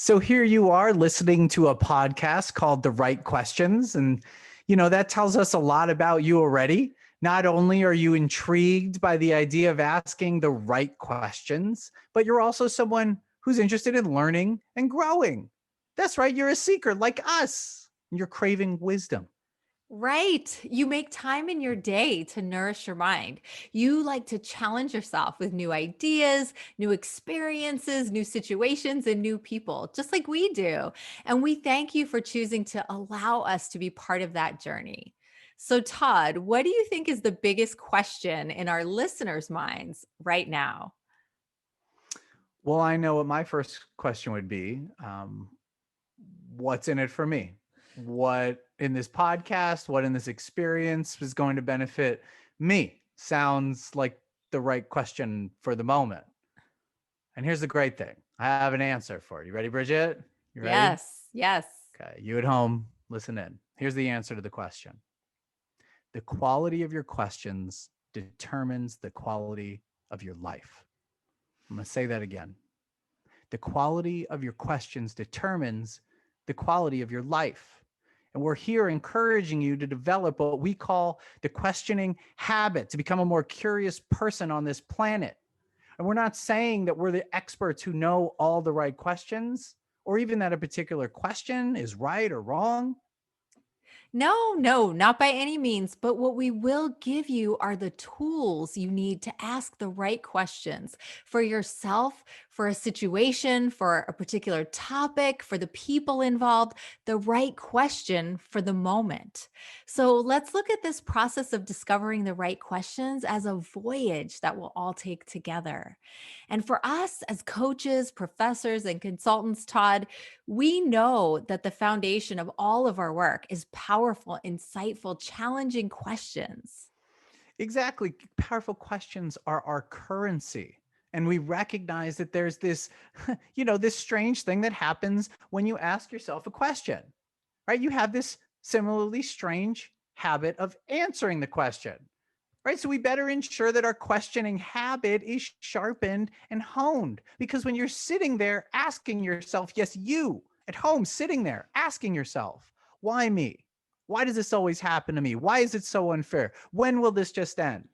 So here you are listening to a podcast called The Right Questions. And, that tells us a lot about you already. Not only are you intrigued by the idea of asking the right questions, but you're also someone who's interested in learning and growing. That's right. You're a seeker like us. You're craving wisdom. Right. You make time in your day to nourish your mind. You like to challenge yourself with new ideas, new experiences, new situations, and new people, just like we do. And we thank you for choosing to allow us to be part of that journey. So, Todd, what do you think is the biggest question in our listeners' minds right now? Well, I know what my first question would be. What's in it for me? What in this podcast, what in this experience is going to benefit me? Sounds like the right question for the moment. And here's the great thing. I have an answer for you. Ready, Bridget? You ready? Yes. Yes. Okay. You at home, listen in. Here's the answer to the question. The quality of your questions determines the quality of your life. I'm going to say that again. The quality of your questions determines the quality of your life. And we're here encouraging you to develop what we call the questioning habit, to become a more curious person on this planet. And we're not saying that we're the experts who know all the right questions, or even that a particular question is right or wrong. No, not by any means. But what we will give you are the tools you need to ask the right questions for yourself, for a situation, for a particular topic, for the people involved, the right question for the moment. So let's look at this process of discovering the right questions as a voyage that we'll all take together. And for us as coaches, professors, and consultants, Todd, we know that the foundation of all of our work is powerful, insightful, challenging questions. Exactly. Powerful questions are our currency. And we recognize that there's this, this strange thing that happens when you ask yourself a question, right? You have this similarly strange habit of answering the question, right? So we better ensure that our questioning habit is sharpened and honed, because when you're sitting there asking yourself, yes, you at home sitting there asking yourself, why me? Why does this always happen to me? Why is it so unfair? When will this just end?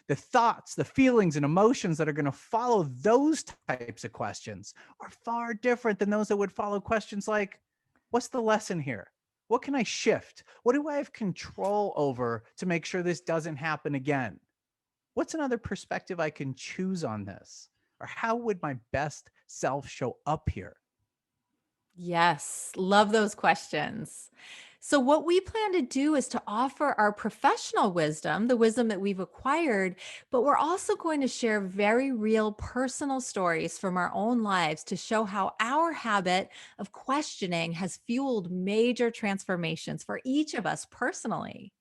The thoughts, the feelings, and emotions that are going to follow those types of questions are far different than those that would follow questions like, what's the lesson here? What can I shift? What do I have control over to make sure this doesn't happen again? What's another perspective I can choose on this? Or how would my best self show up here? Yes, love those questions. So, what we plan to do is to offer our professional wisdom, the wisdom that we've acquired, but we're also going to share very real personal stories from our own lives to show how our habit of questioning has fueled major transformations for each of us personally.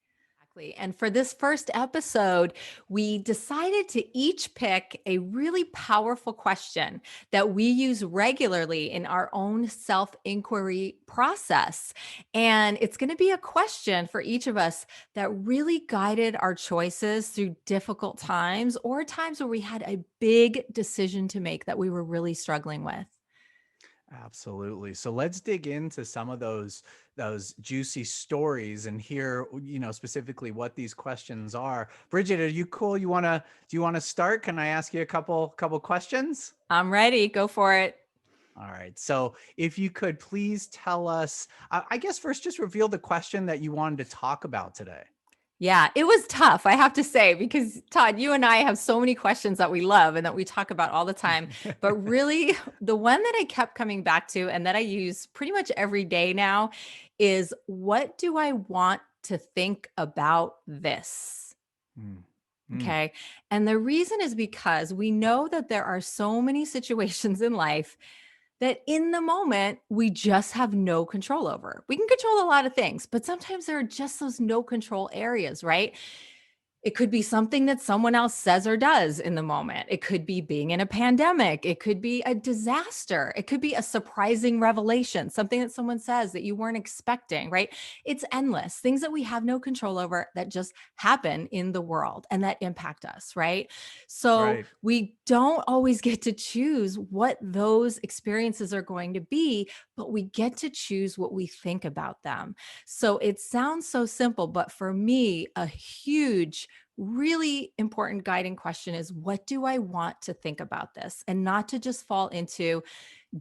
Exactly. And for this first episode, we decided to each pick a really powerful question that we use regularly in our own self inquiry process. And it's going to be a question for each of us that really guided our choices through difficult times or times where we had a big decision to make that we were really struggling with. Absolutely. So let's dig into some of those juicy stories and hear, specifically what these questions are. Bridget, are you cool? Do you want to start? Can I ask you a couple questions? I'm ready. Go for it. All right. So if you could please tell us, I guess first just reveal the question that you wanted to talk about today. Yeah, it was tough, I have to say, because Todd, you and I have so many questions that we love and that we talk about all the time. But really, the one that I kept coming back to and that I use pretty much every day now is, what do I want to think about this? Mm, mm, Okay. And the reason is because we know that there are so many situations in life that in the moment we just have no control over. We can control a lot of things, but sometimes there are just those no control areas, right? It could be something that someone else says or does in the moment. It could be being in a pandemic. It could be a disaster. It could be a surprising revelation, something that someone says that you weren't expecting, right? It's endless. Things that we have no control over that just happen in the world and that impact us, right? So Right. we don't always get to choose what those experiences are going to be, but we get to choose what we think about them. So it sounds so simple, but for me, a huge, really important guiding question is, what do I want to think about this? And not to just fall into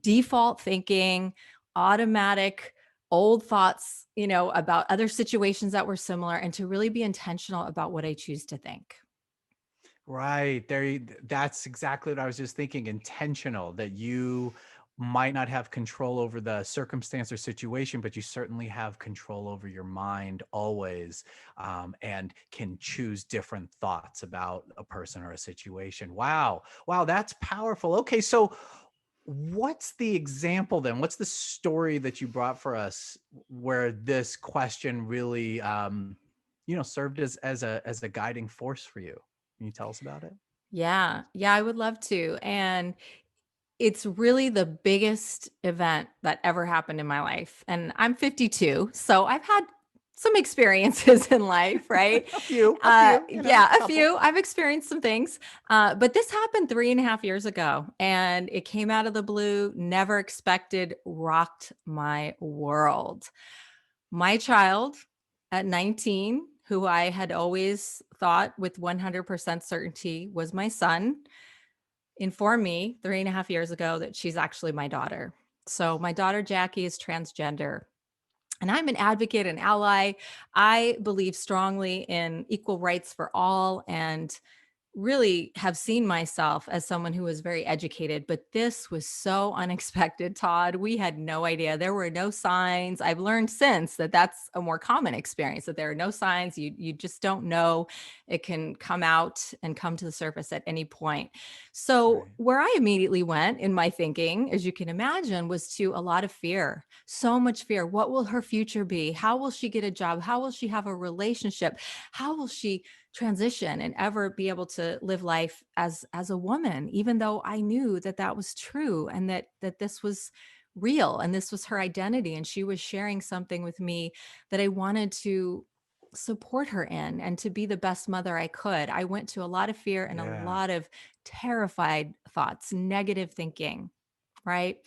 default thinking, automatic old thoughts, about other situations that were similar, and to really be intentional about what I choose to think. Right. That's exactly what I was just thinking. Intentional, that you might not have control over the circumstance or situation, but you certainly have control over your mind always, and can choose different thoughts about a person or a situation. Wow. Wow. That's powerful. Okay. So, what's the example then? What's the story that you brought for us where this question really, served as a guiding force for you? Can you tell us about it? Yeah. Yeah, I would love to. And it's really the biggest event that ever happened in my life. And I'm 52, so I've had some experiences in life, right? A few, Yeah, a couple. few. I've experienced some things. But this happened 3.5 years ago, and it came out of the blue, never expected, rocked my world. My child at 19, who I had always thought with 100% certainty was my son, informed me 3.5 years ago that she's actually my daughter. So my daughter Jackie is transgender. And I'm an advocate and ally. I believe strongly in equal rights for all, and really have seen myself as someone who was very educated, but this was so unexpected, Todd. We had no idea. There were no signs. I've learned since that that's a more common experience, that there are no signs. You just don't know. It can come out and come to the surface at any point. So Right. where I immediately went in my thinking, as you can imagine, was to a lot of fear. So much fear. What will her future be? How will she get a job? How will she have a relationship? How will she transition and ever be able to live life as a woman, even though I knew that that was true, and that this was real, and this was her identity, and she was sharing something with me that I wanted to support her in and to be the best mother I could. I went to a lot of fear and a Yeah. lot of terrified thoughts, negative thinking, right?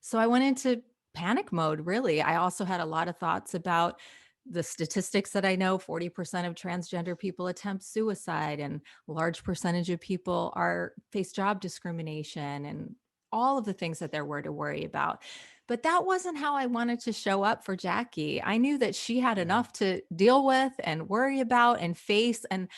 So I went into panic mode, really. I also had a lot of thoughts about the statistics that I know. 40% of transgender people attempt suicide, and a large percentage of people are face job discrimination, and all of the things that there were to worry about. But that wasn't how I wanted to show up for Jackie. I knew that she had Yeah. enough to deal with and worry about and face. And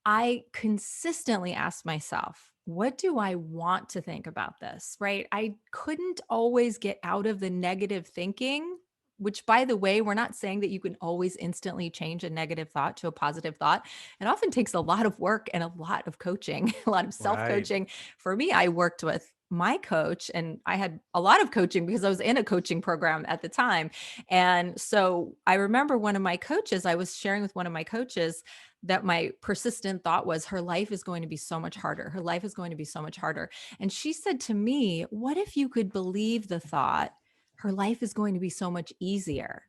I consistently asked myself, what do I want to think about this? Right? I couldn't always get out of the negative thinking, which, by the way, we're not saying that you can always instantly change a negative thought to a positive thought. It often takes a lot of work and a lot of coaching, a lot of self Right. coaching. For me, I worked with my coach, and I had a lot of coaching because I was in a coaching program at the time. And so I remember one of my coaches, I was sharing with one of my coaches that my persistent thought was, her life is going to be so much harder. Her life is going to be so much harder. And she said to me, what if you could believe the thought, her life is going to be so much easier?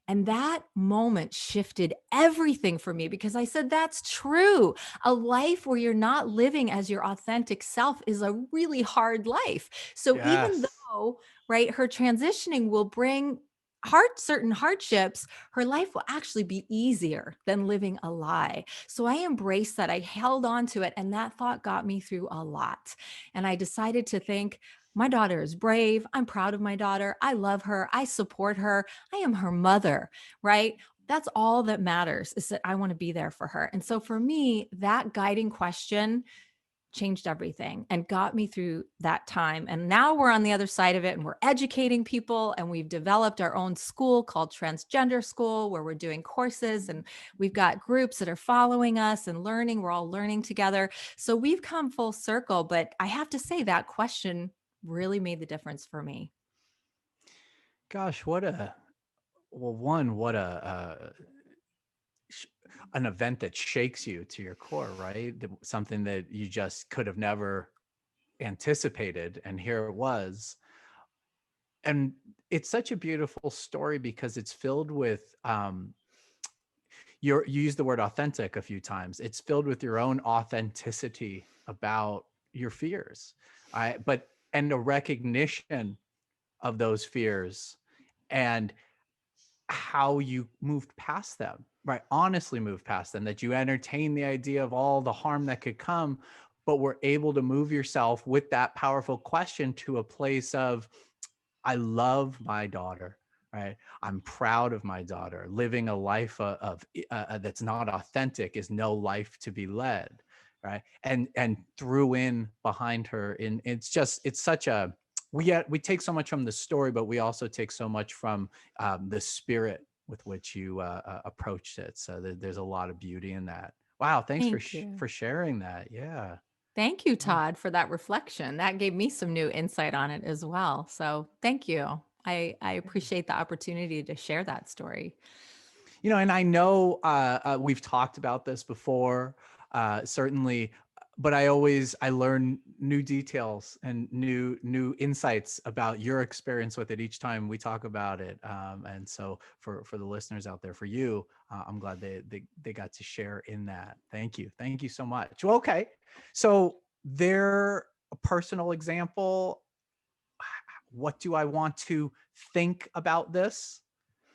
And that moment shifted everything for me, because I said, that's true. A life where you're not living as your authentic self is a really hard life. So even Yes. though, right, her transitioning will bring certain hardships, her life will actually be easier than living a lie. So I embraced that. I held on to it. And that thought got me through a lot. And I decided to think, my daughter is brave. I'm proud of my daughter. I love her. I support her. I am her mother, right? That's all that matters, is that I want to be there for her. And so for me, that guiding question changed everything and got me through that time. And now we're on the other side of it, and we're educating people, and we've developed our own school called Transgender School, where we're doing courses, and we've got groups that are following us and learning. We're all learning together. So we've come full circle. But I have to say, that question really made the difference for me. Gosh, what a well, one, what a an event that shakes you to your core, right? Something that you just could have never anticipated, and here it was. And it's such a beautiful story because it's filled with you used the word authentic a few times. It's filled with your own authenticity about your fears. And a recognition of those fears and how you moved past them, right? Honestly moved past them, that you entertain the idea of all the harm that could come, but were able to move yourself with that powerful question to a place of, I love my daughter, right? I'm proud of my daughter. Living a life that's not authentic is no life to be led, right? And threw in behind her, in it's such a, we take so much from the story, but we also take so much from the spirit with which you approached it. So there's a lot of beauty in that. Wow, thanks Thank you. for sharing that. Yeah. Thank you, Yeah. Todd, for that reflection. That gave me some new insight on it as well. So thank you. I appreciate the opportunity to share that story. And I know we've talked about this before, certainly, but I learn new details and new insights about your experience with it each time we talk about it. And so for the listeners out there, for you, I'm glad they got to share in that. Thank you so much. Well, okay, so there a personal example. What do I want to think about this?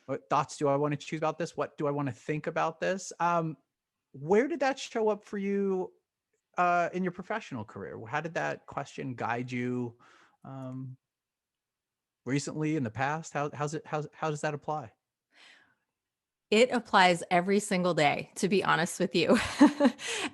What thoughts do I want to choose about this? What do I want to think about this? Where did that show up for you in your professional career? How did that question guide you um, recently, in the past? How does that apply? It applies every single day, to be honest with you.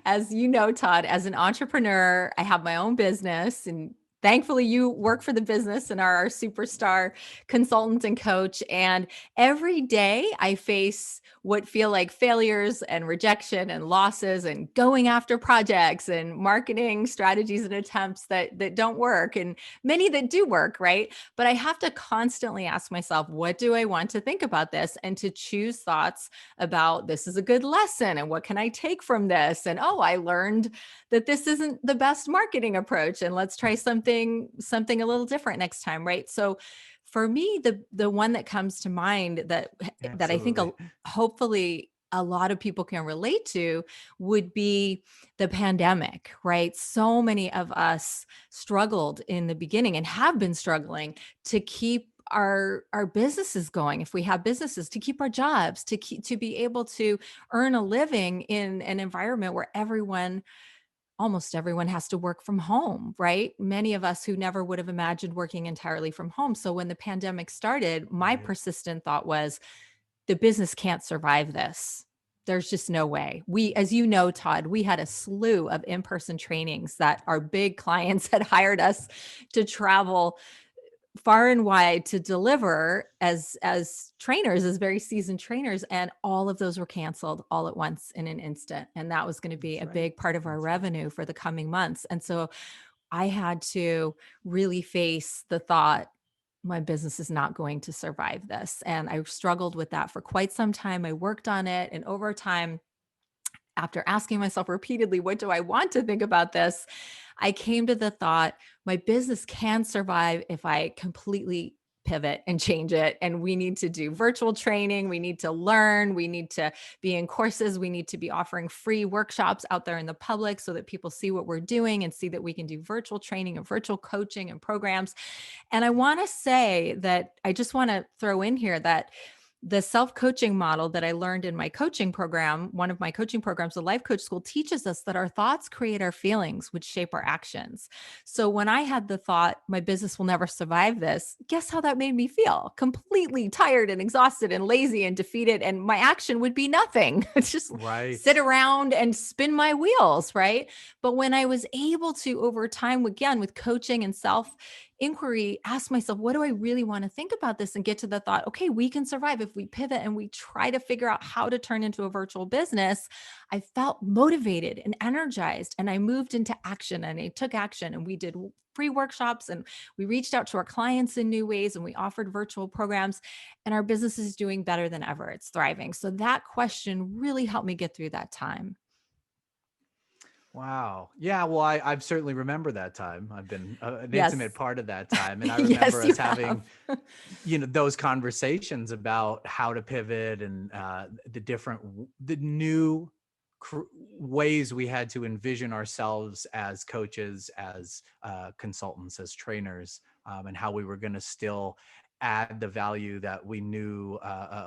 As you know, Todd, as an entrepreneur, I have my own business, and thankfully you work for the business and are our superstar consultant and coach. And every day I face what feel like failures and rejection and losses and going after projects and marketing strategies and attempts that don't work, and many that do work, right? But I have to constantly ask myself, what do I want to think about this? And to choose thoughts about, this is a good lesson and what can I take from this? And oh, I learned that this isn't the best marketing approach, and let's try something a little different next time, right? So for me, the one that comes to mind that I think Absolutely. hopefully a lot of people can relate to would be the pandemic, right? So many of us struggled in the beginning and have been struggling to keep our businesses going, if we have businesses, to keep our jobs, to be able to earn a living in an environment where almost everyone has to work from home, right? Many of us who never would have imagined working entirely from home. So when the pandemic started, my Right. persistent thought was, the business can't survive this. There's just no way. As you know, Todd, we had a slew of in-person trainings that our big clients had hired us to travel far and wide to deliver as trainers, as very seasoned trainers, and all of those were canceled all at once in an instant. And that was going to be That's a right. big part of our That's right. revenue for the coming months. And so I had to really face the thought, my business is not going to survive this. And I struggled with that for quite some time. I worked on it, and over time, after asking myself repeatedly, what do I want to think about this? I came to the thought, my business can survive if I completely pivot and change it. And we need to do virtual training. We need to learn. We need to be in courses. We need to be offering free workshops out there in the public so that people see what we're doing and see that we can do virtual training and virtual coaching and programs. And I want to say that I just want to throw in here that the self-coaching model that I learned in my coaching program, one of my coaching programs, the Life Coach School, teaches us that our thoughts create our feelings, which shape our actions. So when I had the thought, my business will never survive this, guess how that made me feel? Completely tired and exhausted and lazy and defeated. And my action would be nothing. It's just Right. sit around and spin my wheels, right? But when I was able to, over time, again, with coaching and self inquiry, ask myself, what do I really want to think about this? And get to the thought, okay, we can survive if we pivot and we try to figure out how to turn into a virtual business. I felt motivated and energized, and I moved into action, and I took action, and we did free workshops, and we reached out to our clients in new ways, and we offered virtual programs, and our business is doing better than ever. It's thriving. So that question really helped me get through that time. Wow. Yeah. Well, I certainly remember that time. I've been an intimate Yes. part of that time. And I remember Yes, you us have. having, those conversations about how to pivot and the new ways we had to envision ourselves as coaches, as consultants, as trainers, and how we were going to still add the value that we knew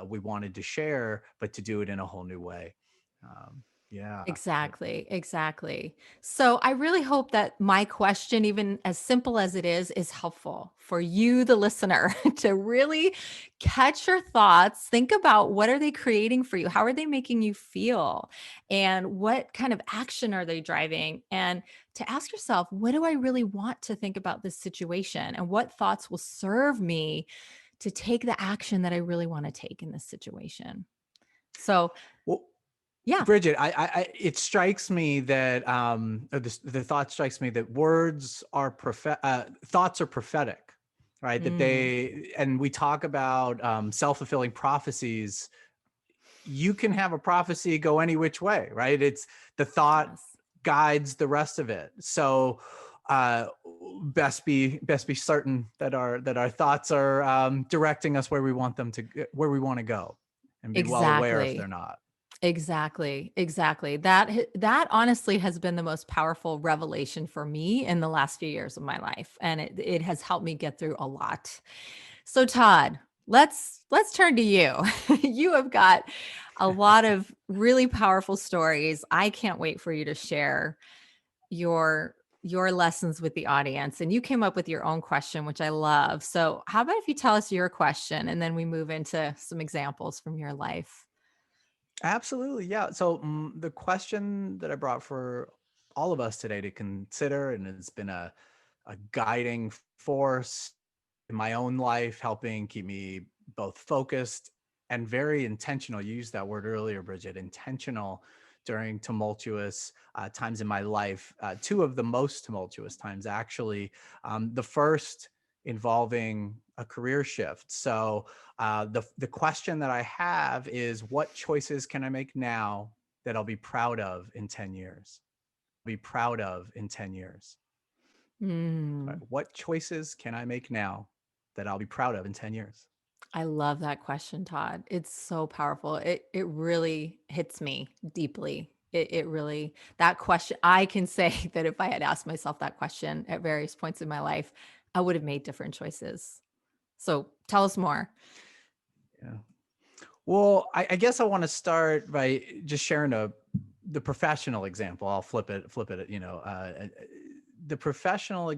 we wanted to share, but to do it in a whole new way. Um, yeah. Exactly, exactly. So I really hope that my question, even as simple as it is helpful for you, the listener, to really catch your thoughts. Think about, what are they creating for you? How are they making you feel? And what kind of action are they driving? And to ask yourself, what do I really want to think about this situation? And what thoughts will serve me to take the action that I really want to take in this situation? So, Well, yeah. Bridget, it strikes me that, or the thought strikes me that thoughts are prophetic, right? That Mm, and we talk about self-fulfilling prophecies. You can have a prophecy go any which way, right? It's the thought yes. guides the rest of it. So, uh, best be certain that our thoughts are directing us where we want where we want to go, and be well aware if they're Exactly. not. Exactly. Exactly. That honestly has been the most powerful revelation for me in the last few years of my life, and it has helped me get through a lot. So Todd, let's turn to you. You have got a lot of really powerful stories. I can't wait for you to share your your lessons with the audience, and you came up with your own question, which I love. So how about if you tell us your question, and then we move into some examples from your life? Absolutely. Yeah. So, the question that I brought for all of us today to consider, and it's been a guiding force in my own life, helping keep me both focused and very intentional. You used that word earlier, Bridget, intentional during tumultuous times in my life. Two of the most tumultuous times, actually. The first involving a career shift. So, the question that I have is, what choices can I make now that I'll be proud of in 10 years? Be proud of in 10 years. Right? Mm. What choices can I make now that I'll be proud of in 10 years? I love that question, Todd. It's so powerful. It really hits me deeply. It really, that question, I can say that if I had asked myself that question at various points in my life, I would have made different choices. So tell us more. Yeah. Well, I guess I want to start by just sharing the professional example. I'll flip it, the professional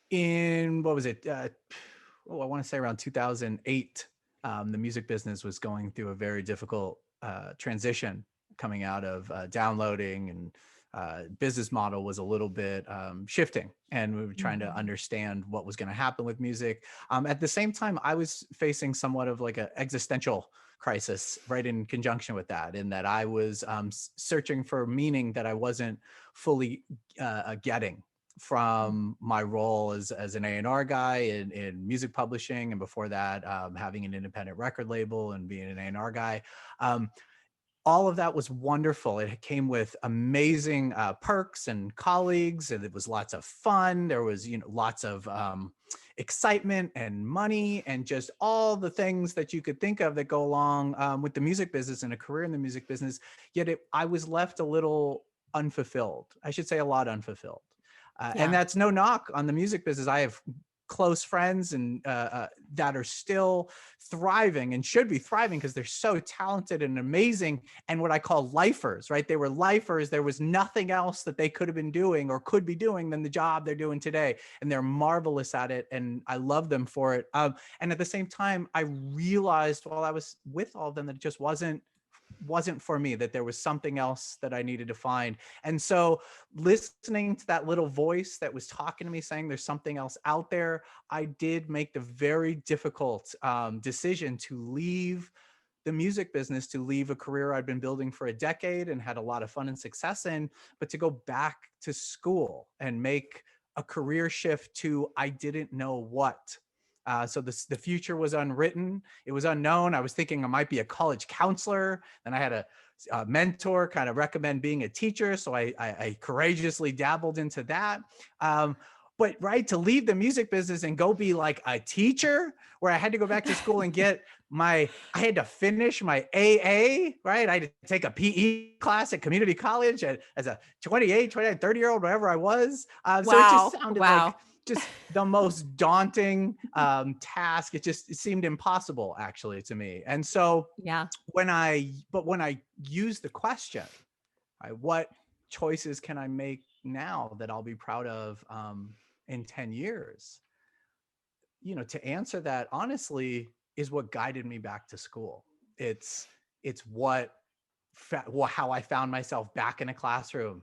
in, what was it? I want to say around 2008, the music business was going through a very difficult transition, coming out of downloading, and business model was a little bit shifting, and we were trying to Mhm. understand what was going to happen with music. At the same time, I was facing somewhat of like an existential crisis, right, in conjunction with that, in that I was searching for meaning that I wasn't fully getting from my role as an A&R guy in music publishing, and before that, having an independent record label and being an A&R guy. Um, all of that was wonderful. It came with amazing perks and colleagues, and it was lots of fun. There was, lots of excitement and money, and just all the things that you could think of that go along with the music business and a career in the music business. Yet I was left a little unfulfilled. I should say a lot unfulfilled. And Yeah. that's no knock on the music business. I have close friends and that are still thriving and should be thriving because they're so talented and amazing, and what I call lifers, right? They were lifers. There was nothing else that they could have been doing or could be doing than the job they're doing today, and they're marvelous at it, and I love them for it. And at the same time, I realized while I was with all of them that it just wasn't for me, that there was something else that I needed to find. And so, listening to that little voice that was talking to me saying there's something else out there, I did make the very difficult decision to leave the music business to leave a career I'd been building for a decade and had a lot of fun and success in, but to go back to school and make a career shift to I didn't know what. So the future was unwritten. It was unknown. I was thinking I might be a college counselor. And I had a mentor kind of recommend being a teacher. So I courageously dabbled into that. But right, to leave the music business and go be like a teacher, where I had to go back to school and get I had to finish my AA, right? I had to take a PE class at community college as a 28, 29, 30-year-old, whatever I was. So it just Wow. sounded like Wow. just the most daunting task. It seemed impossible actually to me. And so Yeah. when I use the question, right, what choices can I make now that I'll be proud of in 10 years? To answer that honestly is what guided me back to school. It's what how I found myself back in a classroom,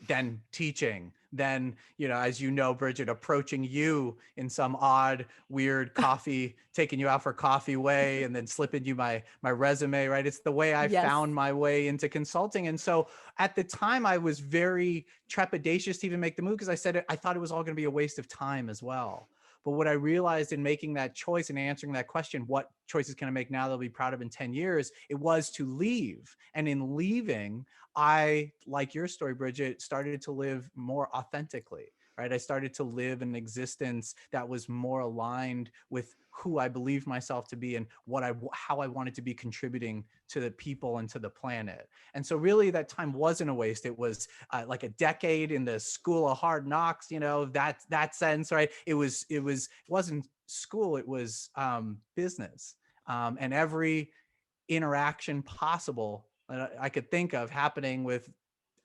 then teaching, then, as you know, Bridget, approaching you in some odd, weird coffee, taking you out for coffee way, and then slipping you my resume, right? It's the way I Yes. found my way into consulting. And so at the time I was very trepidatious to even make the move because I thought it was all going to be a waste of time as well. But what I realized in making that choice and answering that question, what choices can I make now that I'll be proud of in 10 years? It was to leave. And in leaving, I, like your story, Bridget, started to live more authentically, right? I started to live an existence that was more aligned with who I believed myself to be and how I wanted to be contributing to the people and to the planet. And so really that time wasn't a waste. It was like a decade in the school of hard knocks, that sense, right? It wasn't school, it was business. And every interaction possible that I could think of happening with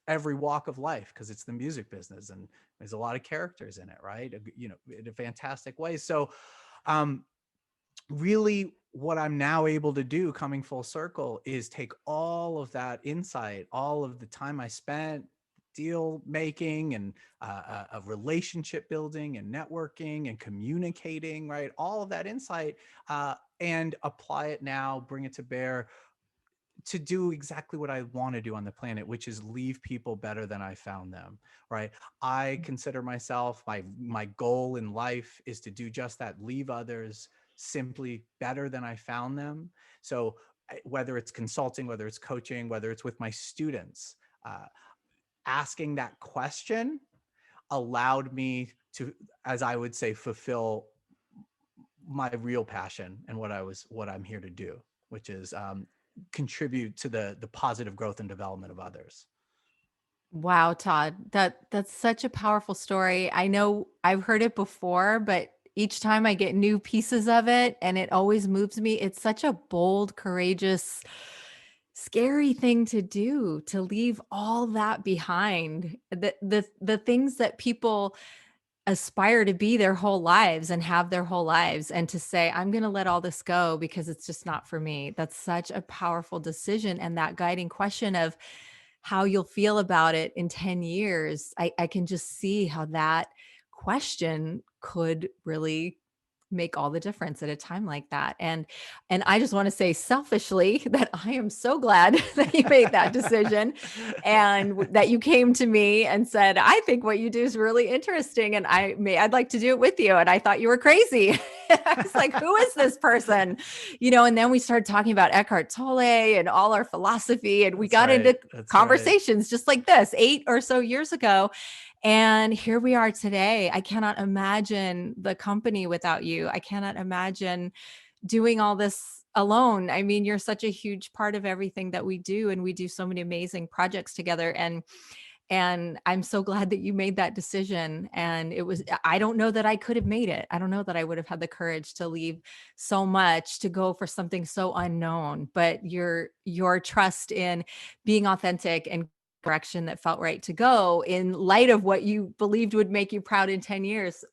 every walk of life, because it's the music business and there's a lot of characters in it, right? In a fantastic way. So really what I'm now able to do, coming full circle, is take all of that insight, all of the time I spent deal making and relationship building and networking and communicating, right? All of that insight, and apply it now, bring it to bear to do exactly what I want to do on the planet, which is leave people better than I found them, right? I consider myself, my goal in life is to do just that, leave others simply better than I found them. So whether it's consulting, whether it's coaching, whether it's with my students, asking that question allowed me to, as I would say, fulfill my real passion and what I'm here to do, which is contribute to the positive growth and development of others. Wow, Todd, that's such a powerful story. I know I've heard it before, but each time I get new pieces of it and it always moves me. It's such a bold, courageous, scary thing to do, to leave all that behind. The things that people aspire to be their whole lives and have their whole lives, and to say, I'm going to let all this go because it's just not for me. That's such a powerful decision. And that guiding question of how you'll feel about it in 10 years, I can just see how that question could really make all the difference at a time like that. And I just want to say selfishly that I am so glad that you made that decision and that you came to me and said, I think what you do is really interesting and I'd like to do it with you. And I thought you were crazy. I was like, who is this person? And then we started talking about Eckhart Tolle and all our philosophy, and we got into conversations just like this 8 or so years ago. And here we are today. I cannot imagine the company without you. I cannot imagine doing all this alone. I mean, you're such a huge part of everything that we do, and we do so many amazing projects together. And I'm so glad that you made that decision. And I don't know that I could have made it. I don't know that I would have had the courage to leave so much to go for something so unknown, but your trust in being authentic and direction that felt right to go in light of what you believed would make you proud in 10 years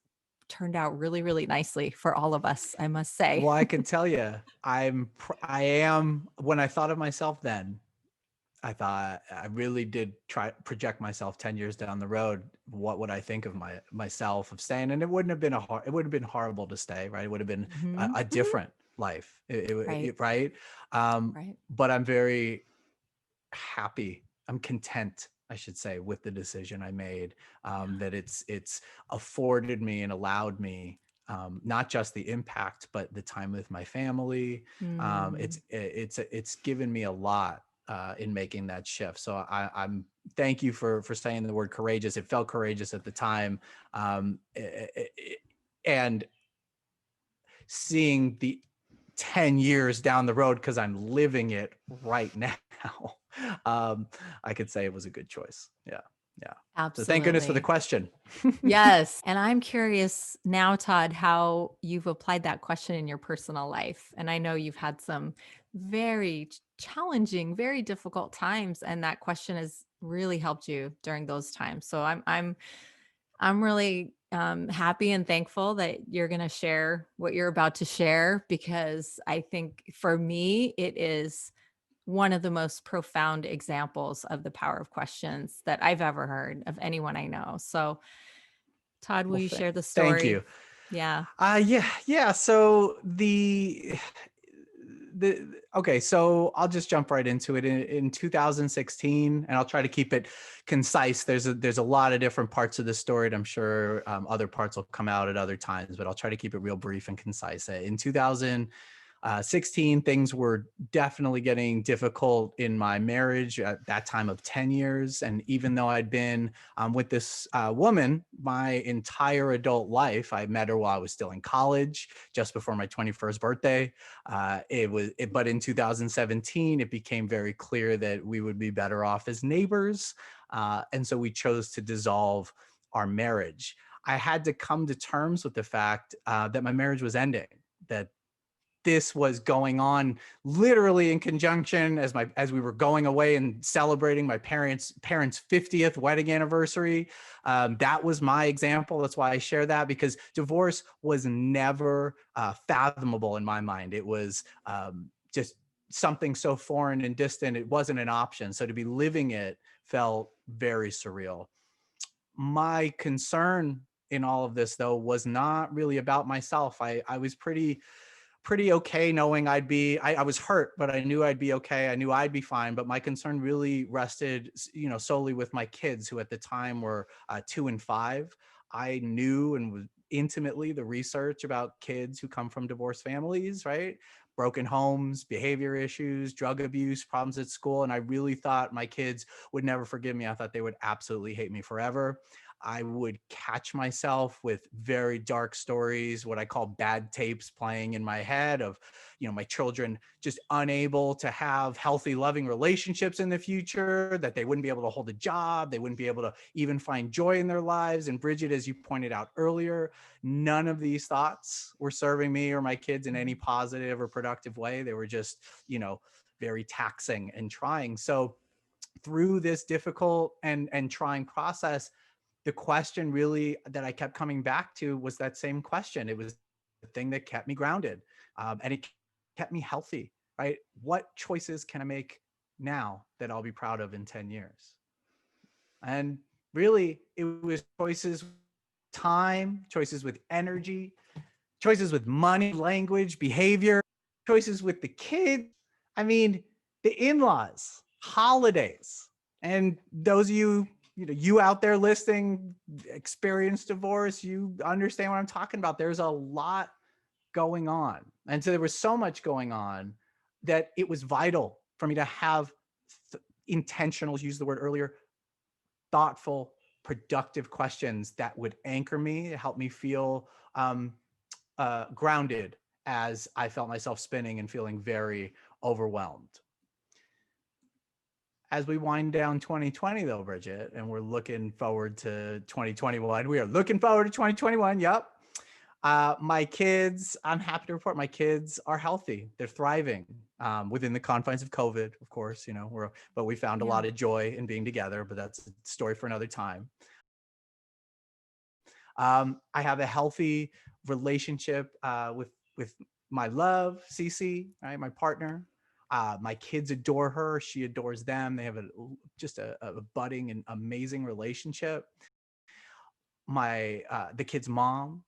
turned out really, really nicely for all of us, I must say. Well, I can tell you, when I thought of myself then, I thought I really did try project myself 10 years down the road. What would I think of myself of staying? And it wouldn't have been horrible to stay, right? It would have been Mhm. a different life, Right. right? Right. But I'm very happy. I'm content, I should say, with the decision I made. Yeah. That it's afforded me and allowed me not just the impact, but the time with my family. Mm. It's given me a lot in making that shift. So I'm thank you for saying the word courageous. It felt courageous at the time, and seeing the 10 years down the road, because I'm living it right now, I could say it was a good choice. Yeah. Yeah. So thank goodness for the Absolutely. question. Yes. And I'm curious now, Todd, how you've applied that question in your personal life. And I know you've had some very challenging, very difficult times, and that question has really helped you during those times. So I'm really happy and thankful that you're going to share what you're about to share, because I think for me, it is one of the most profound examples of the power of questions that I've ever heard of anyone I know. So, Todd, will Well, you share the thank story? you. Yeah. Yeah. So okay, so I'll just jump right into it. In 2016, and I'll try to keep it concise. There's a lot of different parts of the story, and I'm sure other parts will come out at other times, but I'll try to keep it real brief and concise. In 2016, things were definitely getting difficult in my marriage at that time of 10 years. And even though I'd been with this woman my entire adult life, I met her while I was still in college, just before my 21st birthday. But in 2017, it became very clear that we would be better off as neighbors. And so we chose to dissolve our marriage. I had to come to terms with the fact that my marriage was ending, that this was going on literally in conjunction as we were going away and celebrating my parents' 50th wedding anniversary. That was my example. That's why I share that, because divorce was never fathomable in my mind. It was just something so foreign and distant. It wasn't an option. So to be living it felt very surreal. My concern in all of this, though, was not really about myself. I was pretty okay knowing I was hurt, but I knew I'd be okay. I knew I'd be fine. But my concern really rested, solely with my kids, who at the time were 2 and 5. I knew and was intimately the research about kids who come from divorced families, right? Broken homes, behavior issues, drug abuse, problems at school. And I really thought my kids would never forgive me. I thought they would absolutely hate me forever. I would catch myself with very dark stories, what I call bad tapes, playing in my head of, my children just unable to have healthy, loving relationships in the future, that they wouldn't be able to hold a job, they wouldn't be able to even find joy in their lives. And Bridget, as you pointed out earlier, none of these thoughts were serving me or my kids in any positive or productive way. They were just, very taxing and trying. So through this difficult and trying process, the question really that I kept coming back to was that same question. It was the thing that kept me grounded, and it kept me healthy, right? What choices can I make now that I'll be proud of in 10 years? And really, it was choices with time, choices with energy, choices with money, language, behavior, choices with the kids. I mean, the in-laws, holidays. And those of you, you out there listening, experienced divorce, you understand what I'm talking about. There's a lot going on. And so there was so much going on that it was vital for me to have intentional, use the word earlier, thoughtful, productive questions that would anchor me, help me feel grounded as I felt myself spinning and feeling very overwhelmed. As we wind down 2020, though, Bridget, and we're looking forward to 2021, we are looking forward to 2021. Yep. My kids, I'm happy to report my kids are healthy. They're thriving within the confines of COVID, of course, but we found a Yeah. lot of joy in being together, but that's a story for another time. I have a healthy relationship with my love, Cece, right, my partner. My kids adore her. She adores them. They have just a budding and amazing relationship. The kid's mom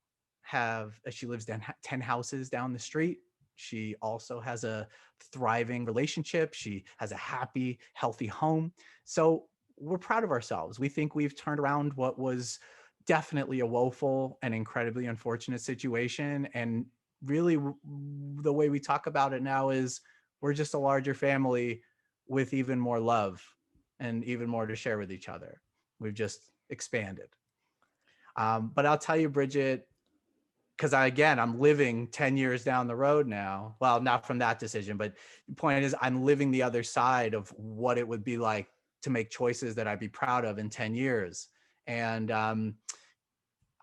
she lives down 10 houses down the street. She also has a thriving relationship. She has a happy, healthy home. So we're proud of ourselves. We think we've turned around what was definitely a woeful and incredibly unfortunate situation. And really, the way we talk about it now is we're just a larger family with even more love and even more to share with each other. We've just expanded. But I'll tell you, Bridget, because I'm living 10 years down the road now. Well, not from that decision, but the point is, I'm living the other side of what it would be like to make choices that I'd be proud of in 10 years. And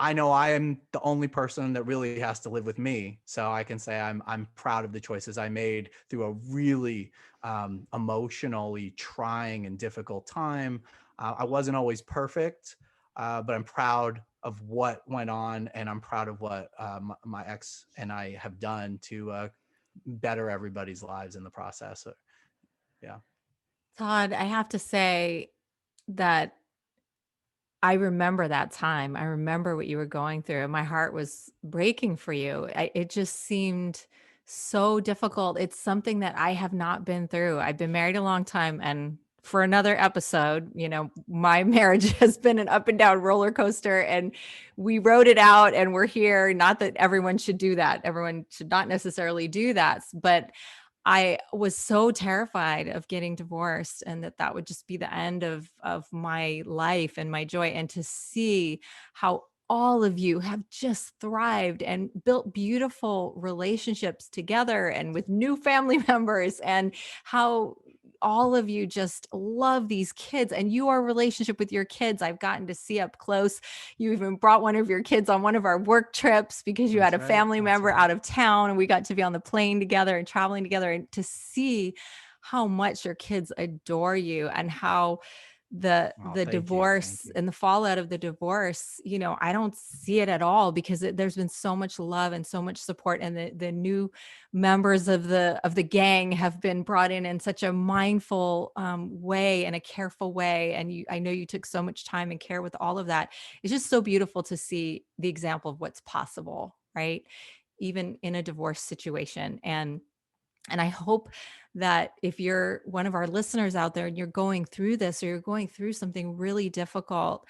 I know I am the only person that really has to live with me. So I can say I'm proud of the choices I made through a really emotionally trying and difficult time. I wasn't always perfect, but I'm proud of what went on, and I'm proud of what my ex and I have done to better everybody's lives in the process. Yeah. Todd, I have to say that I remember that time. I remember what you were going through. My heart was breaking for you. It just seemed so difficult. It's something that I have not been through. I've been married a long time, and for another episode, my marriage has been an up and down roller coaster, and we wrote it out and we're here. Not that everyone should do that. Everyone should not necessarily do that, but I was so terrified of getting divorced, and that would just be the end of my life and my joy. And to see how all of you have just thrived and built beautiful relationships together and with new family members, and how all of you just love these kids, and your relationship with your kids I've gotten to see up close. You even brought one of your kids on one of our work trips because you had That's a right. family That's member right. out of town, and we got to be on the plane together and traveling together, and to see how much your kids adore you, and how Oh, the thank you. Thank divorce you. and the fallout of the divorce, I don't see it at all, because there's been so much love and so much support, and the new members of the gang have been brought in such a mindful way and a careful way. And I know you took so much time and care with all of that. It's just so beautiful to see the example of what's possible, right? Even in a divorce situation. And I hope that if you're one of our listeners out there and you're going through this, or you're going through something really difficult,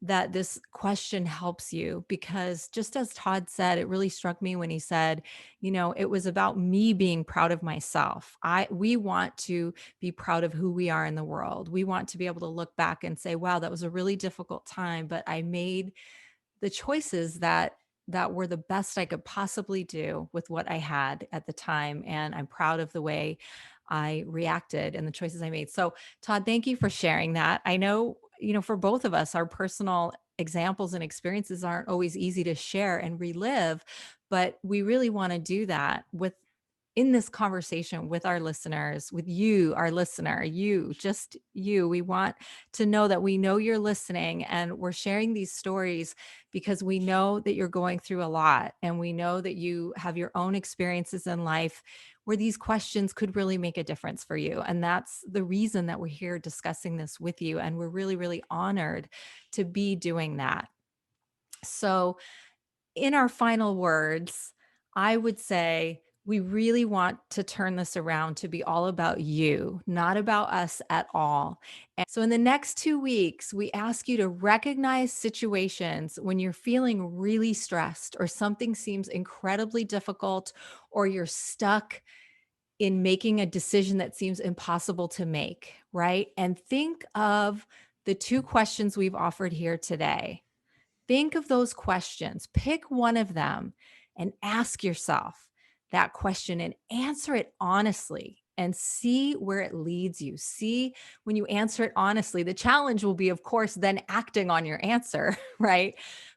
that this question helps you. Because just as Todd said, it really struck me when he said, it was about me being proud of myself. We want to be proud of who we are in the world. We want to be able to look back and say, wow, that was a really difficult time, but I made the choices that were the best I could possibly do with what I had at the time. And I'm proud of the way I reacted and the choices I made. So, Todd, thank you for sharing that. I know, for both of us, our personal examples and experiences aren't always easy to share and relive, but we really want to do that with in this conversation with our listeners, with you, our listener, you, just you. We want to know that we know you're listening, and we're sharing these stories because we know that you're going through a lot, and we know that you have your own experiences in life where these questions could really make a difference for you. And that's the reason that we're here discussing this with you. And we're really, really honored to be doing that. So, in our final words, I would say we really want to turn this around to be all about you, not about us at all. And so, in the next 2 weeks, we ask you to recognize situations when you're feeling really stressed, or something seems incredibly difficult, or you're stuck in making a decision that seems impossible to make, right? And think of the 2 questions we've offered here today. Think of those questions, pick one of them, and ask yourself that question and answer it honestly, and see where it leads you. See, when you answer it honestly, the challenge will be, of course, then acting on your answer, right?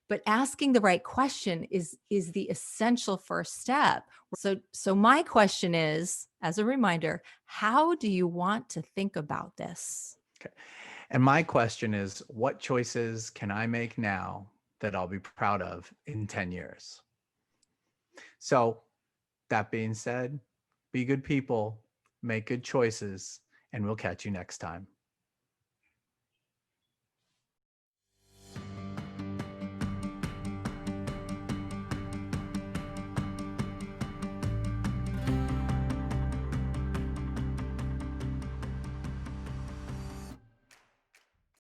But asking the right question is the essential first step. So my question is, as a reminder, how do you want to think about this? Okay. And my question is, what choices can I make now that I'll be proud of in 10 years? So, that being said, be good people, make good choices, and we'll catch you next time.